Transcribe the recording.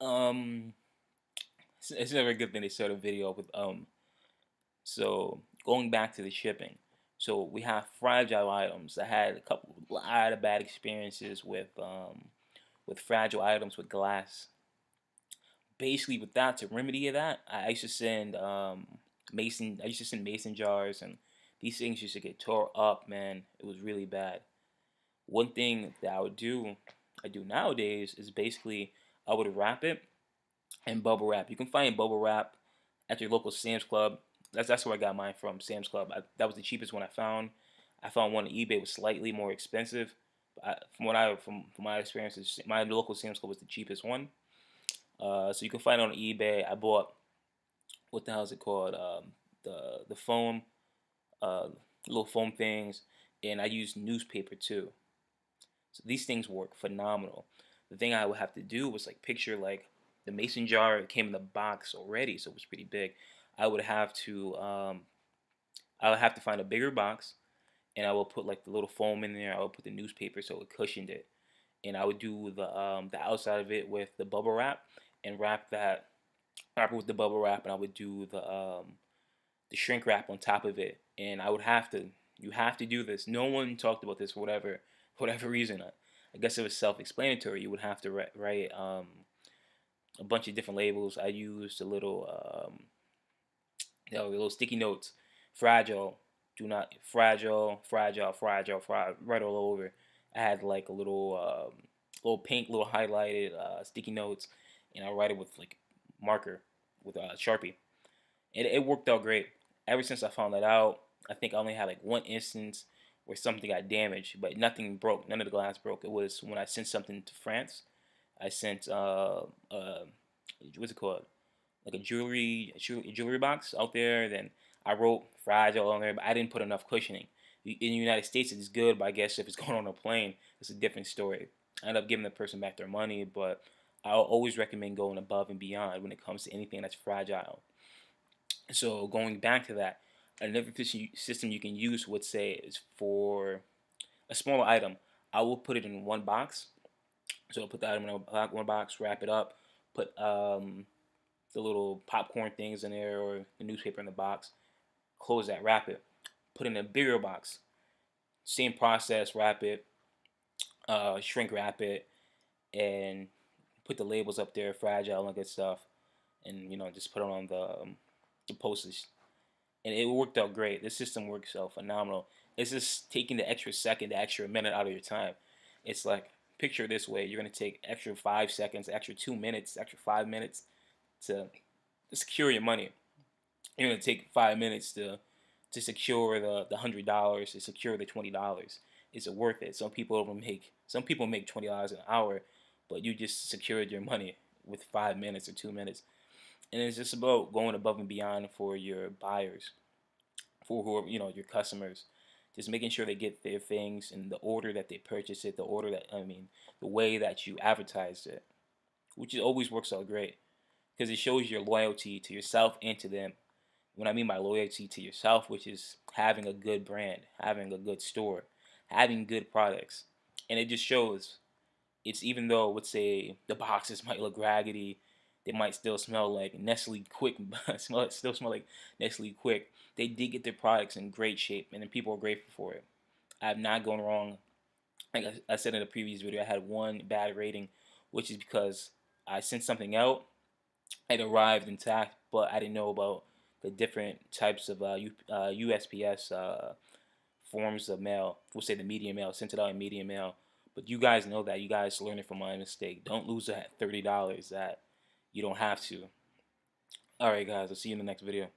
Um, it's never a good thing to start a video with So going back to the shipping, so we have fragile items. I had a lot of bad experiences with fragile items with glass. Basically, with that to remedy that, I used to send mason. I used to send mason jars, and these things used to get tore up. Man, it was really bad. One thing that I do nowadays is basically I would wrap it and bubble wrap. You can find bubble wrap at your local Sam's Club. That's where I got mine from, Sam's Club. That was the cheapest one I found. I found one on eBay was slightly more expensive. From my experiences, my local Sam's Club was the cheapest one. So you can find it on eBay. I bought what the hell is it called? The foam, uh, little foam things, and I used newspaper too. So these things work phenomenal. The thing I would have to do was like picture like the mason jar. It came in the box already, so it was pretty big. I would have to um, I would have to find a bigger box, and I will put like the little foam in there. I would put the newspaper so it cushioned it, and I would do the outside of it with the bubble wrap and wrap it with the bubble wrap, and I would do the shrink wrap on top of it. And I would have to you have to do this. No one talked about this for whatever reason. I guess it was self-explanatory. You would have to write a bunch of different labels. I used a little little sticky notes, fragile, do not fragile, fragile, fragile, right all over. I had like a little pink, little highlighted sticky notes, and I write it with like marker with Sharpie. It worked out great. Ever since I found that out, I think I only had like one instance where something got damaged, but nothing broke. None of the glass broke. It was when I sent something to France. I sent what's it called? Like a jewelry box out there. Then I wrote fragile on there, but I didn't put enough cushioning. In the United States, it's good, but I guess if it's going on a plane, it's a different story. I end up giving the person back their money, but I'll always recommend going above and beyond when it comes to anything that's fragile. So going back to that, another system you can use would say is for a smaller item. I will put it in one box. So I'll put the item in one box, wrap it up, put the little popcorn things in there or the newspaper in the box, close that, wrap it, put it in a bigger box. Same process, wrap it, shrink wrap it, and put the labels up there, fragile and good stuff, and just put it on the postage. And it worked out great. This system works out phenomenal. It's just taking the extra second, the extra minute out of your time. It's like picture this way: you're gonna take extra 5 seconds, extra 2 minutes, extra 5 minutes to secure your money. You're gonna take 5 minutes to secure the $100, to secure the $20. Is it worth it? Some people make $20 an hour, but you just secured your money with 5 minutes or 2 minutes. And it's just about going above and beyond for your buyers, for who are, your customers. Just making sure they get their things in the order that they purchase it, the way that you advertised it, which always works out great because it shows your loyalty to yourself and to them. What I mean by loyalty to yourself, which is having a good brand, having a good store, having good products, and it just shows. It's even though, let's say, the boxes might look raggedy, they might still smell like Nestle Quick, still smell like Nestle Quick. They did get their products in great shape, and then people are grateful for it. I have not gone wrong. Like I said in the previous video, I had one bad rating, which is because I sent something out, it arrived intact, but I didn't know about the different types of USPS forms of mail. We'll say the medium mail, sent it out in medium mail. But you guys know that. You guys learned it from my mistake. Don't lose that $30 that you don't have to. Alright guys, I'll see you in the next video.